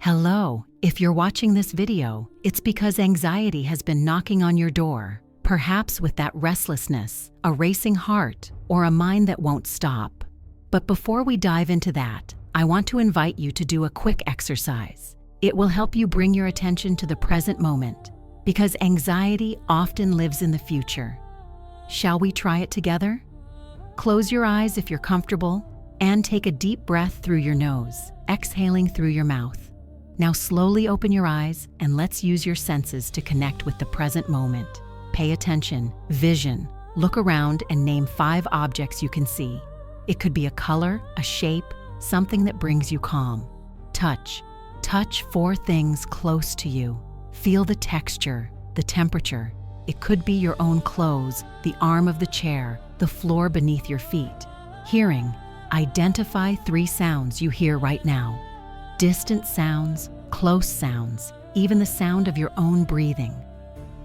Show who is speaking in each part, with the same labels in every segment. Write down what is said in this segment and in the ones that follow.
Speaker 1: Hello, if you're watching this video, it's because anxiety has been knocking on your door, perhaps with that restlessness, a racing heart, or a mind that won't stop. But before we dive into that, I want to invite you to do a quick exercise. It will help you bring your attention to the present moment, because anxiety often lives in the future. Shall we try it together? Close your eyes if you're comfortable, and take a deep breath through your nose, exhaling through your mouth. Now slowly open your eyes and let's use your senses to connect with the present moment. Pay attention, vision, look around and name 5 objects you can see. It could be a color, a shape, something that brings you calm. Touch 4 things close to you. Feel the texture, the temperature. It could be your own clothes, the arm of the chair, the floor beneath your feet. Hearing, identify 3 sounds you hear right now. Distant sounds, close sounds, even the sound of your own breathing.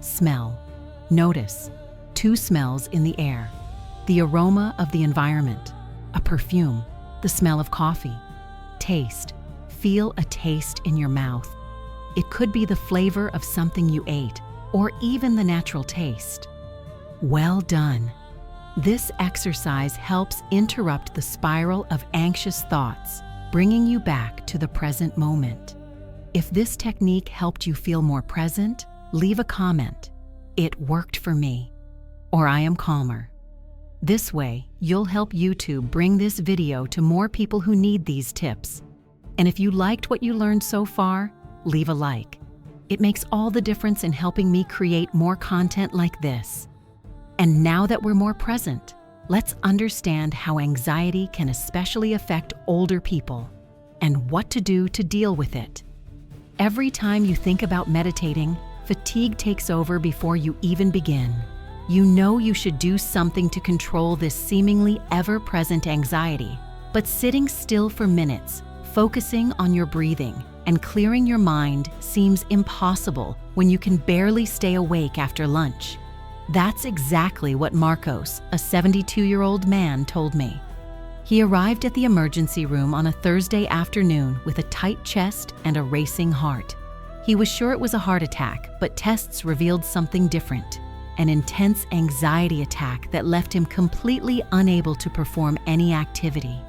Speaker 1: Smell. Notice 2 smells in the air. The aroma of the environment, a perfume, the smell of coffee. Taste. Feel a taste in your mouth. It could be the flavor of something you ate, or even the natural taste. Well done. This exercise helps interrupt the spiral of anxious thoughts, bringing you back to the present moment. If this technique helped you feel more present, leave a comment. It worked for me, or I am calmer. This way, you'll help YouTube bring this video to more people who need these tips. And if you liked what you learned so far, leave a like. It makes all the difference in helping me create more content like this. And now that we're more present, let's understand how anxiety can especially affect older people and what to do to deal with it. Every time you think about meditating, fatigue takes over before you even begin. You know you should do something to control this seemingly ever-present anxiety, but sitting still for minutes, focusing on your breathing, and clearing your mind seems impossible when you can barely stay awake after lunch. That's exactly what Marcos, a 72-year-old man, told me. He arrived at the emergency room on a Thursday afternoon with a tight chest and a racing heart. He was sure it was a heart attack, but tests revealed something different, an intense anxiety attack that left him completely unable to perform any activity.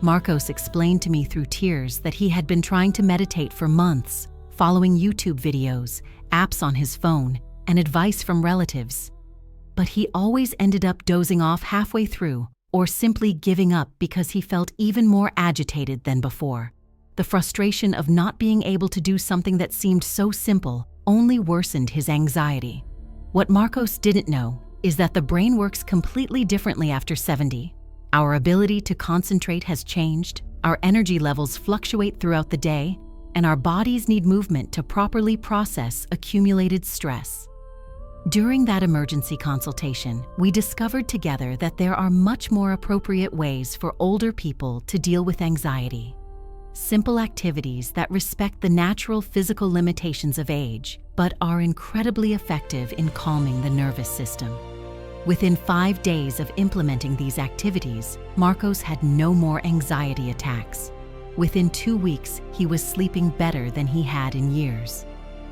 Speaker 1: Marcos explained to me through tears that he had been trying to meditate for months, following YouTube videos, apps on his phone, and advice from relatives. But he always ended up dozing off halfway through or simply giving up because he felt even more agitated than before. The frustration of not being able to do something that seemed so simple only worsened his anxiety. What Marcos didn't know is that the brain works completely differently after 70. Our ability to concentrate has changed, our energy levels fluctuate throughout the day, and our bodies need movement to properly process accumulated stress. During that emergency consultation, we discovered together that there are much more appropriate ways for older people to deal with anxiety. Simple activities that respect the natural physical limitations of age, but are incredibly effective in calming the nervous system. Within 5 days of implementing these activities, Marcos had no more anxiety attacks. Within 2 weeks, he was sleeping better than he had in years.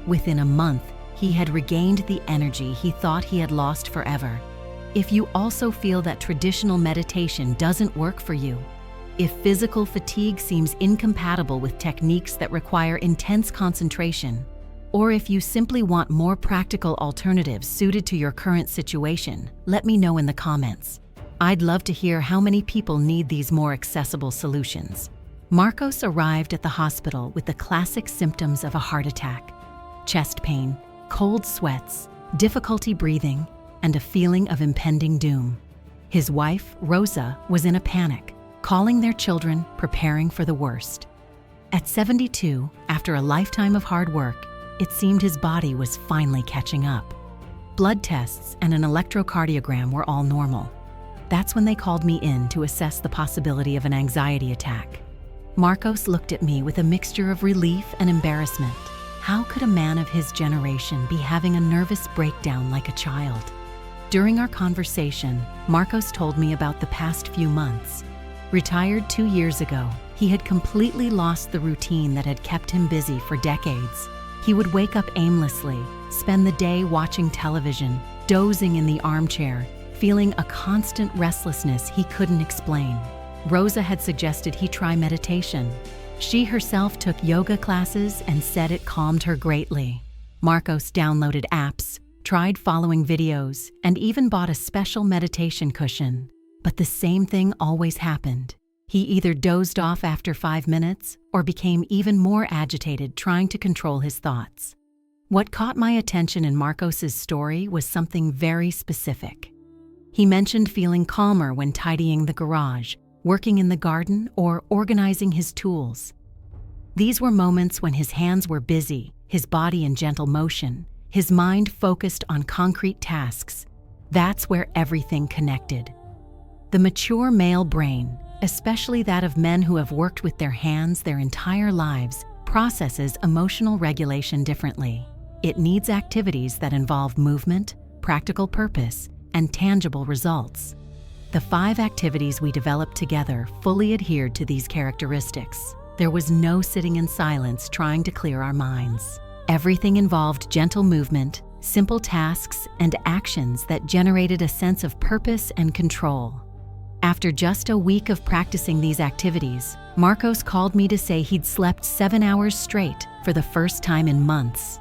Speaker 1: Within a month, he had regained the energy he thought he had lost forever. If you also feel that traditional meditation doesn't work for you, if physical fatigue seems incompatible with techniques that require intense concentration, or if you simply want more practical alternatives suited to your current situation, let me know in the comments. I'd love to hear how many people need these more accessible solutions. Marcos arrived at the hospital with the classic symptoms of a heart attack: chest pain, cold sweats, difficulty breathing, and a feeling of impending doom. His wife, Rosa, was in a panic, calling their children, preparing for the worst. At 72, after a lifetime of hard work, it seemed his body was finally catching up. Blood tests and an electrocardiogram were all normal. That's when they called me in to assess the possibility of an anxiety attack. Marcos looked at me with a mixture of relief and embarrassment. How could a man of his generation be having a nervous breakdown like a child? During our conversation, Marcos told me about the past few months. Retired 2 years ago, He had completely lost the routine that had kept him busy for decades. He would wake up aimlessly, spend the day watching television, dozing in the armchair, feeling a constant restlessness he couldn't explain. Rosa had suggested he try meditation. She herself took yoga classes and said it calmed her greatly. Marcos downloaded apps, tried following videos, and even bought a special meditation cushion. But the same thing always happened. He either dozed off after 5 minutes or became even more agitated trying to control his thoughts. What caught my attention in Marcos's story was something very specific. He mentioned feeling calmer when tidying the garage, working in the garden, or organizing his tools. These were moments when his hands were busy, his body in gentle motion, his mind focused on concrete tasks. That's where everything connected. The mature male brain, especially that of men who have worked with their hands their entire lives, processes emotional regulation differently. It needs activities that involve movement, practical purpose, and tangible results. The 5 activities we developed together fully adhered to these characteristics. There was no sitting in silence trying to clear our minds. Everything involved gentle movement, simple tasks, and actions that generated a sense of purpose and control. After just a week of practicing these activities, Marcos called me to say he'd slept 7 hours straight for the first time in months.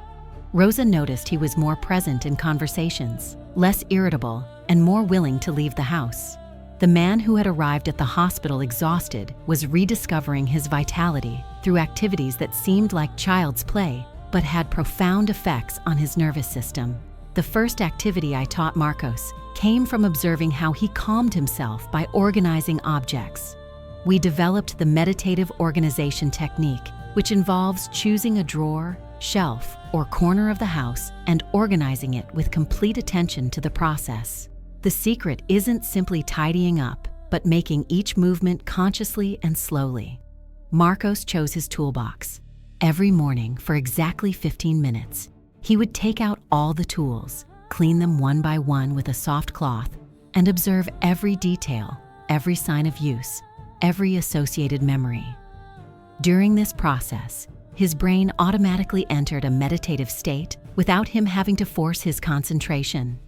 Speaker 1: Rosa noticed he was more present in conversations, less irritable, and more willing to leave the house. The man who had arrived at the hospital exhausted was rediscovering his vitality through activities that seemed like child's play, but had profound effects on his nervous system. The first activity I taught Marcos came from observing how he calmed himself by organizing objects. We developed the meditative organization technique, which involves choosing a drawer, shelf, or corner of the house and organizing it with complete attention to the process. The secret isn't simply tidying up, but making each movement consciously and slowly. Marcos chose his toolbox. Every morning, for exactly 15 minutes, he would take out all the tools, clean them one by one with a soft cloth, and observe every detail, every sign of use, every associated memory. During this process, his brain automatically entered a meditative state without him having to force his concentration.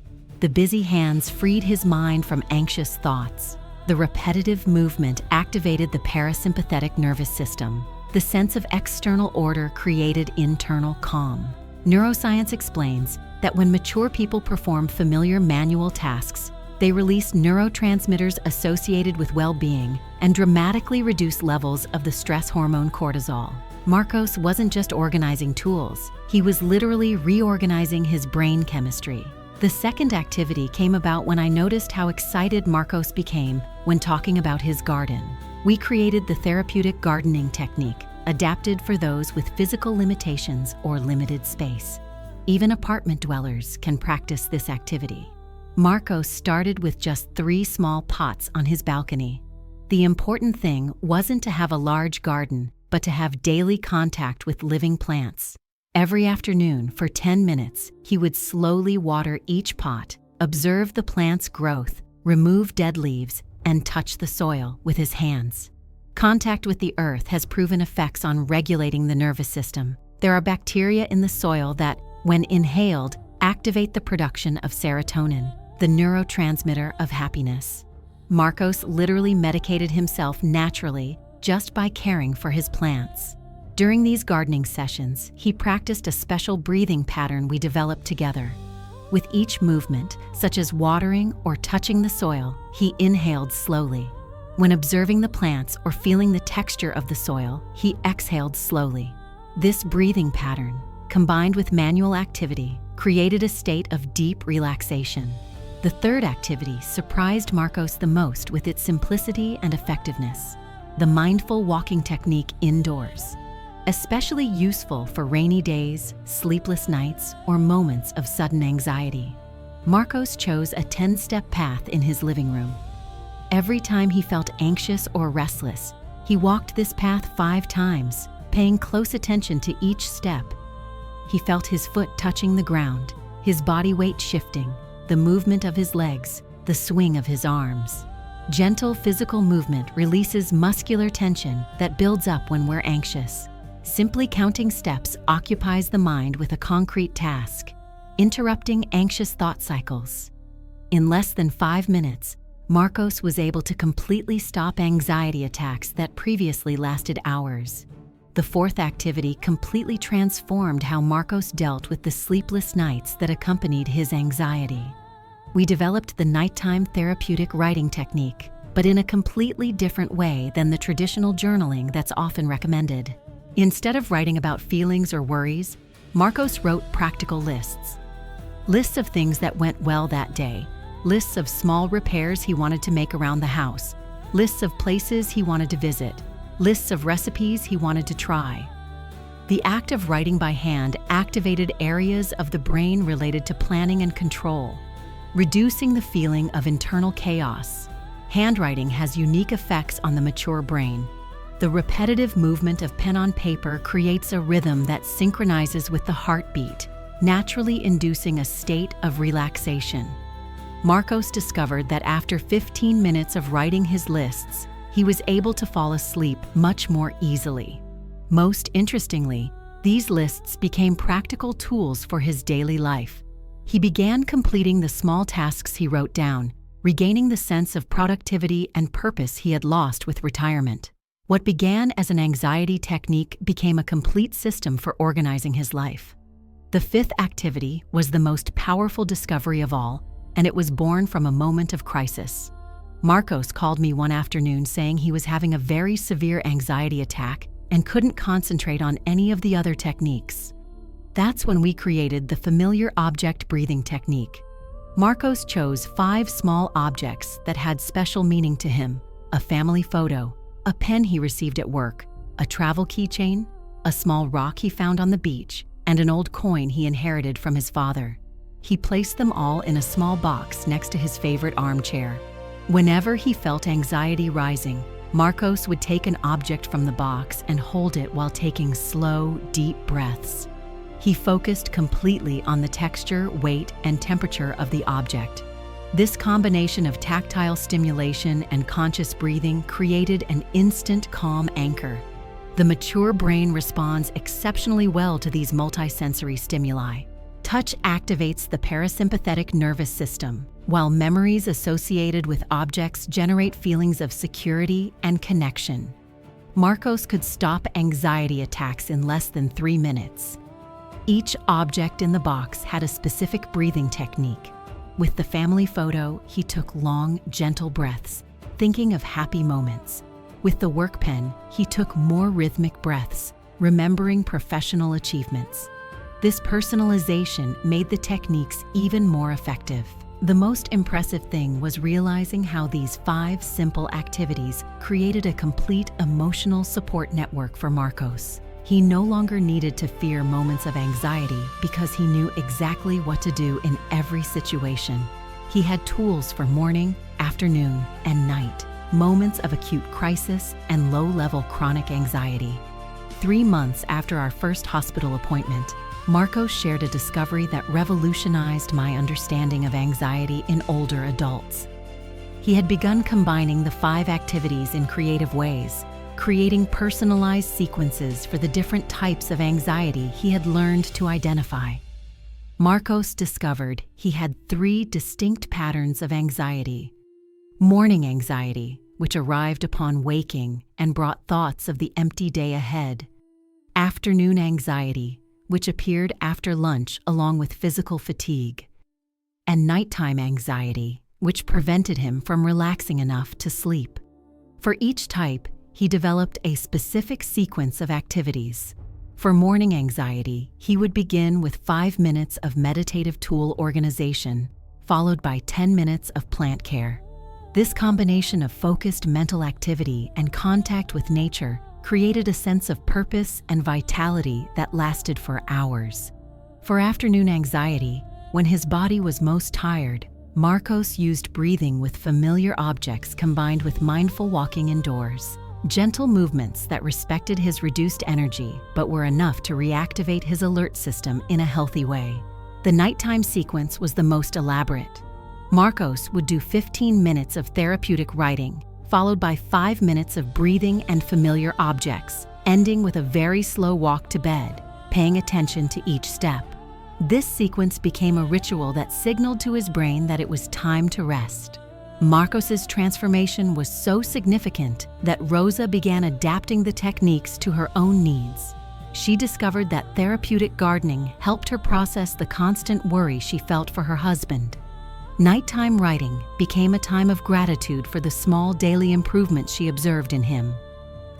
Speaker 1: The busy hands freed his mind from anxious thoughts. The repetitive movement activated the parasympathetic nervous system. The sense of external order created internal calm. Neuroscience explains that when mature people perform familiar manual tasks, they release neurotransmitters associated with well-being and dramatically reduce levels of the stress hormone cortisol. Marcos wasn't just organizing tools, he was literally reorganizing his brain chemistry. The second activity came about when I noticed how excited Marcos became when talking about his garden. We created the therapeutic gardening technique, adapted for those with physical limitations or limited space. Even apartment dwellers can practice this activity. Marcos started with just 3 small pots on his balcony. The important thing wasn't to have a large garden, but to have daily contact with living plants. Every afternoon, for 10 minutes, he would slowly water each pot, observe the plant's growth, remove dead leaves, and touch the soil with his hands. Contact with the earth has proven effects on regulating the nervous system. There are bacteria in the soil that, when inhaled, activate the production of serotonin, the neurotransmitter of happiness. Marcos literally medicated himself naturally just by caring for his plants. During these gardening sessions, he practiced a special breathing pattern we developed together. With each movement, such as watering or touching the soil, he inhaled slowly. When observing the plants or feeling the texture of the soil, he exhaled slowly. This breathing pattern, combined with manual activity, created a state of deep relaxation. The third activity surprised Marcos the most with its simplicity and effectiveness: the mindful walking technique indoors. Especially useful for rainy days, sleepless nights, or moments of sudden anxiety. Marcos chose a 10-step path in his living room. Every time he felt anxious or restless, he walked this path 5 times, paying close attention to each step. He felt his foot touching the ground, his body weight shifting, the movement of his legs, the swing of his arms. Gentle physical movement releases muscular tension that builds up when we're anxious. Simply counting steps occupies the mind with a concrete task, interrupting anxious thought cycles. In less than 5 minutes, Marcos was able to completely stop anxiety attacks that previously lasted hours. The fourth activity completely transformed how Marcos dealt with the sleepless nights that accompanied his anxiety. We developed the nighttime therapeutic writing technique, but in a completely different way than the traditional journaling that's often recommended. Instead of writing about feelings or worries, Marcos wrote practical lists. Lists of things that went well that day, lists of small repairs he wanted to make around the house, lists of places he wanted to visit, lists of recipes he wanted to try. The act of writing by hand activated areas of the brain related to planning and control, reducing the feeling of internal chaos. Handwriting has unique effects on the mature brain. The repetitive movement of pen on paper creates a rhythm that synchronizes with the heartbeat, naturally inducing a state of relaxation. Marcos discovered that after 15 minutes of writing his lists, he was able to fall asleep much more easily. Most interestingly, these lists became practical tools for his daily life. He began completing the small tasks he wrote down, regaining the sense of productivity and purpose he had lost with retirement. What began as an anxiety technique became a complete system for organizing his life. The fifth activity was the most powerful discovery of all, and it was born from a moment of crisis. Marcos called me one afternoon saying he was having a very severe anxiety attack and couldn't concentrate on any of the other techniques. That's when we created the familiar object breathing technique. Marcos chose 5 small objects that had special meaning to him: a family photo, a pen he received at work, a travel keychain, a small rock he found on the beach, and an old coin he inherited from his father. He placed them all in a small box next to his favorite armchair. Whenever he felt anxiety rising, Marcos would take an object from the box and hold it while taking slow, deep breaths. He focused completely on the texture, weight, and temperature of the object. This combination of tactile stimulation and conscious breathing created an instant calm anchor. The mature brain responds exceptionally well to these multisensory stimuli. Touch activates the parasympathetic nervous system, while memories associated with objects generate feelings of security and connection. Marcos could stop anxiety attacks in less than 3 minutes. Each object in the box had a specific breathing technique. With the family photo, he took long, gentle breaths, thinking of happy moments. With the work pen, he took more rhythmic breaths, remembering professional achievements. This personalization made the techniques even more effective. The most impressive thing was realizing how these 5 simple activities created a complete emotional support network for Marcos. He no longer needed to fear moments of anxiety because he knew exactly what to do in every situation. He had tools for morning, afternoon, and night, moments of acute crisis and low-level chronic anxiety. 3 months after our first hospital appointment, Marcos shared a discovery that revolutionized my understanding of anxiety in older adults. He had begun combining the 5 activities in creative ways, creating personalized sequences for the different types of anxiety he had learned to identify. Marcos discovered he had 3 distinct patterns of anxiety. Morning anxiety, which arrived upon waking and brought thoughts of the empty day ahead. Afternoon anxiety, which appeared after lunch along with physical fatigue. And nighttime anxiety, which prevented him from relaxing enough to sleep. For each type, he developed a specific sequence of activities. For morning anxiety, he would begin with 5 minutes of meditative tool organization, followed by 10 minutes of plant care. This combination of focused mental activity and contact with nature created a sense of purpose and vitality that lasted for hours. For afternoon anxiety, when his body was most tired, Marcos used breathing with familiar objects combined with mindful walking indoors. Gentle movements that respected his reduced energy but were enough to reactivate his alert system in a healthy way. The nighttime sequence was the most elaborate. Marcos would do 15 minutes of therapeutic writing, followed by 5 minutes of breathing and familiar objects, ending with a very slow walk to bed, paying attention to each step. This sequence became a ritual that signaled to his brain that it was time to rest. Marcos's transformation was so significant that Rosa began adapting the techniques to her own needs. She discovered that therapeutic gardening helped her process the constant worry she felt for her husband. Nighttime writing became a time of gratitude for the small daily improvements she observed in him.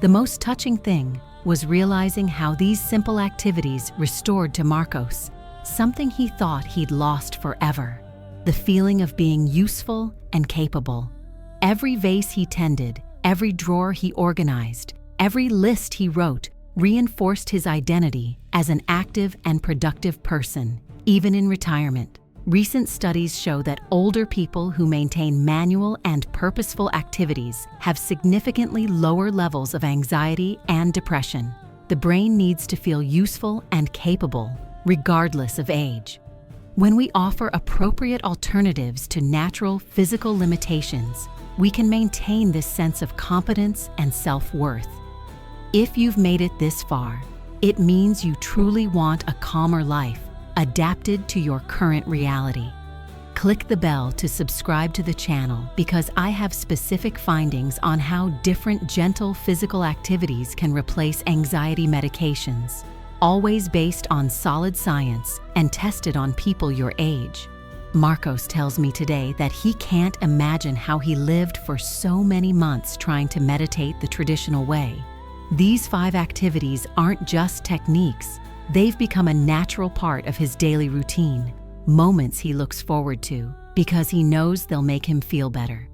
Speaker 1: The most touching thing was realizing how these simple activities restored to Marcos something he thought he'd lost forever: the feeling of being useful and capable. Every vase he tended, every drawer he organized, every list he wrote reinforced his identity as an active and productive person, even in retirement. Recent studies show that older people who maintain manual and purposeful activities have significantly lower levels of anxiety and depression. The brain needs to feel useful and capable, regardless of age. When we offer appropriate alternatives to natural physical limitations, we can maintain this sense of competence and self-worth. If you've made it this far, it means you truly want a calmer life, adapted to your current reality. Click the bell to subscribe to the channel because I have specific findings on how different gentle physical activities can replace anxiety medications, always based on solid science and tested on people your age. Marcos tells me today that he can't imagine how he lived for so many months trying to meditate the traditional way. These 5 activities aren't just techniques. They've become a natural part of his daily routine, moments he looks forward to because he knows they'll make him feel better.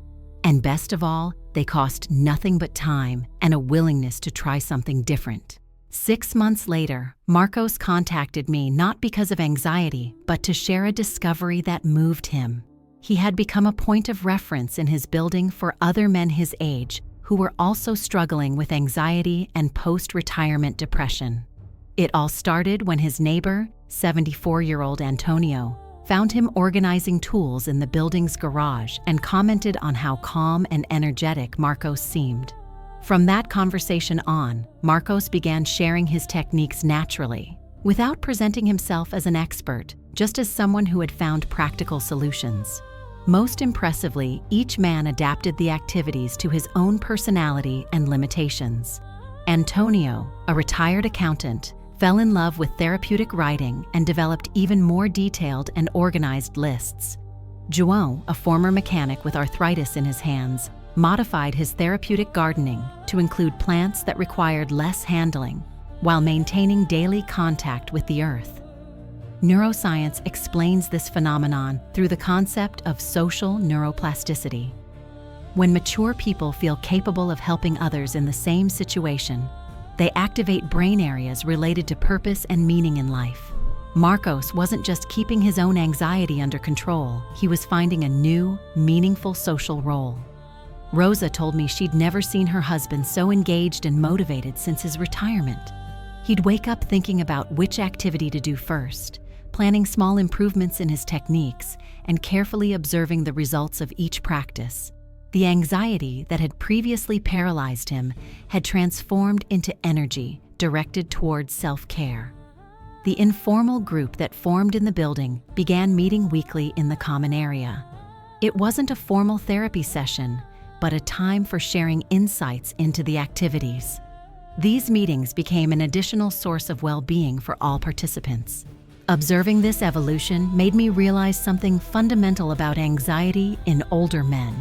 Speaker 1: And best of all, they cost nothing but time and a willingness to try something different. 6 months later, Marcos contacted me not because of anxiety, but to share a discovery that moved him. He had become a point of reference in his building for other men his age who were also struggling with anxiety and post-retirement depression. It all started when his neighbor, 74-year-old Antonio, found him organizing tools in the building's garage and commented on how calm and energetic Marcos seemed. From that conversation on, Marcos began sharing his techniques naturally, without presenting himself as an expert, just as someone who had found practical solutions. Most impressively, each man adapted the activities to his own personality and limitations. Antonio, a retired accountant, fell in love with therapeutic writing and developed even more detailed and organized lists. João, a former mechanic with arthritis in his hands, modified his therapeutic gardening to include plants that required less handling, while maintaining daily contact with the earth. Neuroscience explains this phenomenon through the concept of social neuroplasticity. When mature people feel capable of helping others in the same situation, they activate brain areas related to purpose and meaning in life. Marcos wasn't just keeping his own anxiety under control, he was finding a new, meaningful social role. Rosa told me she'd never seen her husband so engaged and motivated since his retirement. He'd wake up thinking about which activity to do first, planning small improvements in his techniques, and carefully observing the results of each practice. The anxiety that had previously paralyzed him had transformed into energy directed towards self-care. The informal group that formed in the building began meeting weekly in the common area. It wasn't a formal therapy session, but a time for sharing insights into the activities. These meetings became an additional source of well-being for all participants. Observing this evolution made me realize something fundamental about anxiety in older men.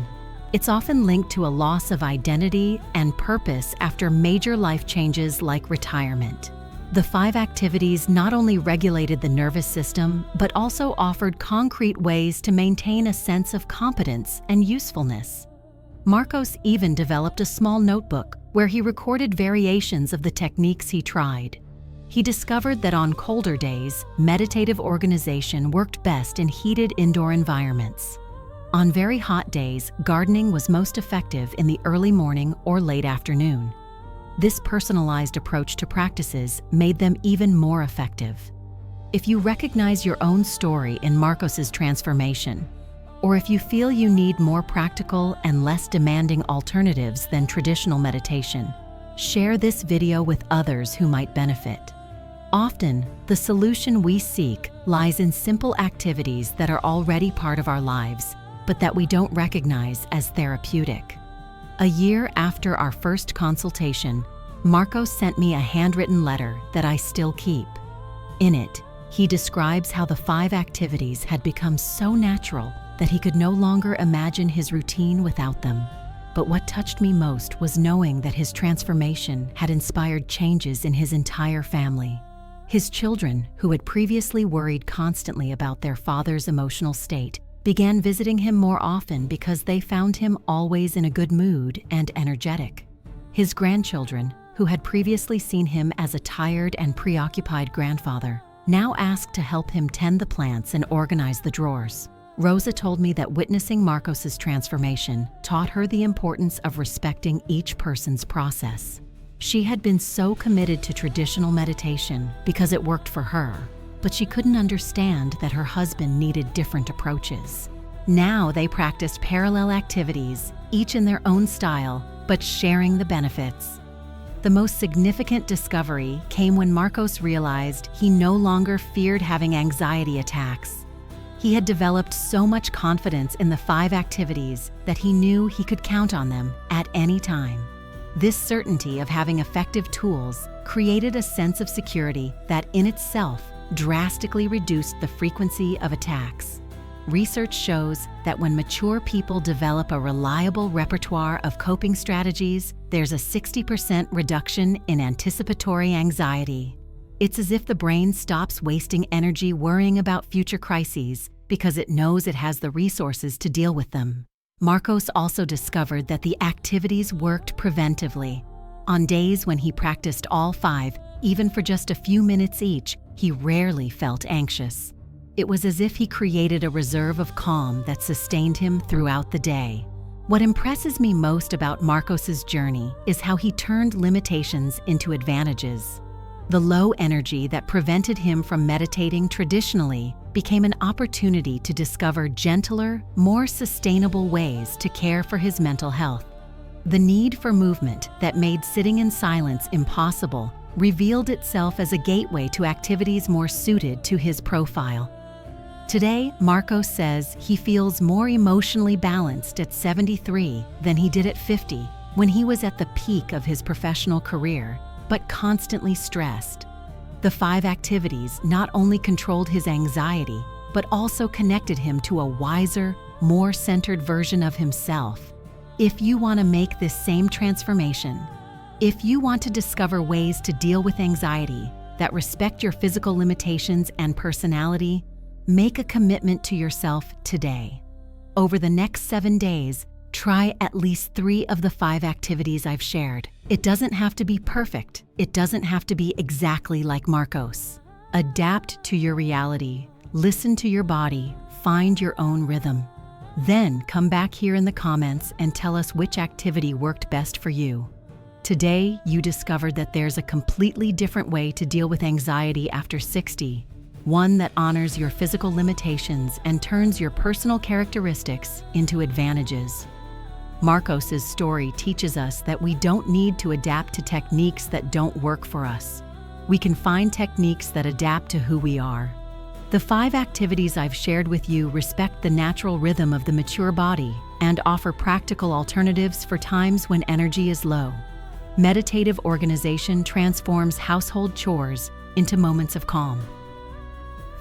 Speaker 1: It's often linked to a loss of identity and purpose after major life changes like retirement. The 5 activities not only regulated the nervous system, but also offered concrete ways to maintain a sense of competence and usefulness. Marcos even developed a small notebook where he recorded variations of the techniques he tried. He discovered that on colder days, meditative organization worked best in heated indoor environments. On very hot days, gardening was most effective in the early morning or late afternoon. This personalized approach to practices made them even more effective. If you recognize your own story in Marcos's transformation, or if you feel you need more practical and less demanding alternatives than traditional meditation, share this video with others who might benefit. Often, the solution we seek lies in simple activities that are already part of our lives, but that we don't recognize as therapeutic. A year after our first consultation, Marcos sent me a handwritten letter that I still keep. In it, he describes how the 5 activities had become so natural that he could no longer imagine his routine without them. But what touched me most was knowing that his transformation had inspired changes in his entire family. His children, who had previously worried constantly about their father's emotional state, began visiting him more often because they found him always in a good mood and energetic. His grandchildren, who had previously seen him as a tired and preoccupied grandfather, now asked to help him tend the plants and organize the drawers. Rosa told me that witnessing Marcos's transformation taught her the importance of respecting each person's process. She had been so committed to traditional meditation because it worked for her, but she couldn't understand that her husband needed different approaches. Now they practiced parallel activities, each in their own style, but sharing the benefits. The most significant discovery came when Marcos realized he no longer feared having anxiety attacks. He had developed so much confidence in the 5 activities that he knew he could count on them at any time. This certainty of having effective tools created a sense of security that in itself drastically reduced the frequency of attacks. Research shows that when mature people develop a reliable repertoire of coping strategies, there's a 60% reduction in anticipatory anxiety. It's as if the brain stops wasting energy worrying about future crises because it knows it has the resources to deal with them. Marcos also discovered that the activities worked preventively. On days when he practiced all 5, even for just a few minutes each, he rarely felt anxious. It was as if he created a reserve of calm that sustained him throughout the day. What impresses me most about Marcos's journey is how he turned limitations into advantages. The low energy that prevented him from meditating traditionally became an opportunity to discover gentler, more sustainable ways to care for his mental health. The need for movement that made sitting in silence impossible revealed itself as a gateway to activities more suited to his profile. Today, Marcos says he feels more emotionally balanced at 73 than he did at 50, when he was at the peak of his professional career, but constantly stressed. The 5 activities not only controlled his anxiety, but also connected him to a wiser, more centered version of himself. If you want to make this same transformation, if you want to discover ways to deal with anxiety that respect your physical limitations and personality, make a commitment to yourself today. Over the next 7 days, try at least 3 of the 5 activities I've shared. It doesn't have to be perfect. It doesn't have to be exactly like Marcos. Adapt to your reality, listen to your body, find your own rhythm. Then come back here in the comments and tell us which activity worked best for you. Today, you discovered that there's a completely different way to deal with anxiety after 60, one that honors your physical limitations and turns your personal characteristics into advantages. Marcos's story teaches us that we don't need to adapt to techniques that don't work for us. We can find techniques that adapt to who we are. The 5 activities I've shared with you respect the natural rhythm of the mature body and offer practical alternatives for times when energy is low. Meditative organization transforms household chores into moments of calm.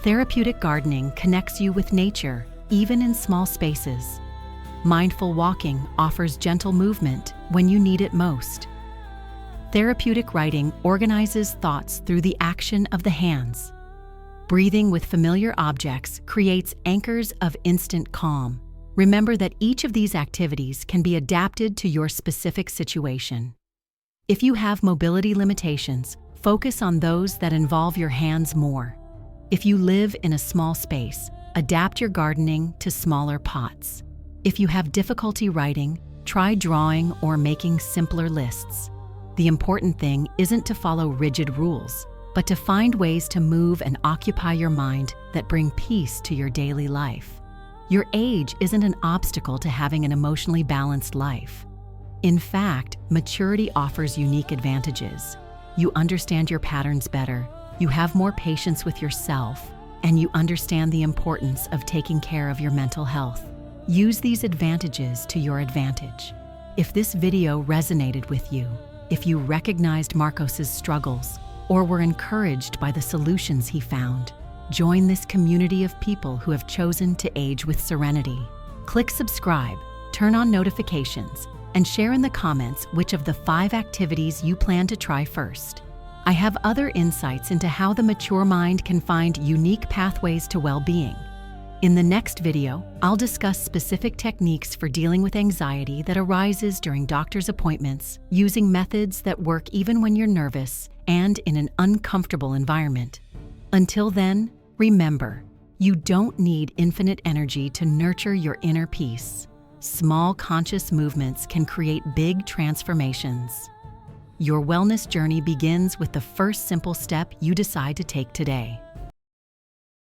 Speaker 1: Therapeutic gardening connects you with nature, even in small spaces. Mindful walking offers gentle movement when you need it most. Therapeutic writing organizes thoughts through the action of the hands. Breathing with familiar objects creates anchors of instant calm. Remember that each of these activities can be adapted to your specific situation. If you have mobility limitations, focus on those that involve your hands more. If you live in a small space, adapt your gardening to smaller pots. If you have difficulty writing, try drawing or making simpler lists. The important thing isn't to follow rigid rules, but to find ways to move and occupy your mind that bring peace to your daily life. Your age isn't an obstacle to having an emotionally balanced life. In fact, maturity offers unique advantages. You understand your patterns better, you have more patience with yourself, and you understand the importance of taking care of your mental health. Use these advantages to your advantage. If this video resonated with you, if you recognized Marcos's struggles, or were encouraged by the solutions he found, join this community of people who have chosen to age with serenity. Click subscribe, turn on notifications, and share in the comments which of the 5 activities you plan to try first. I have other insights into how the mature mind can find unique pathways to well-being. In the next video, I'll discuss specific techniques for dealing with anxiety that arises during doctor's appointments, using methods that work even when you're nervous and in an uncomfortable environment. Until then, remember, you don't need infinite energy to nurture your inner peace. Small conscious movements can create big transformations. Your wellness journey begins with the first simple step you decide to take today.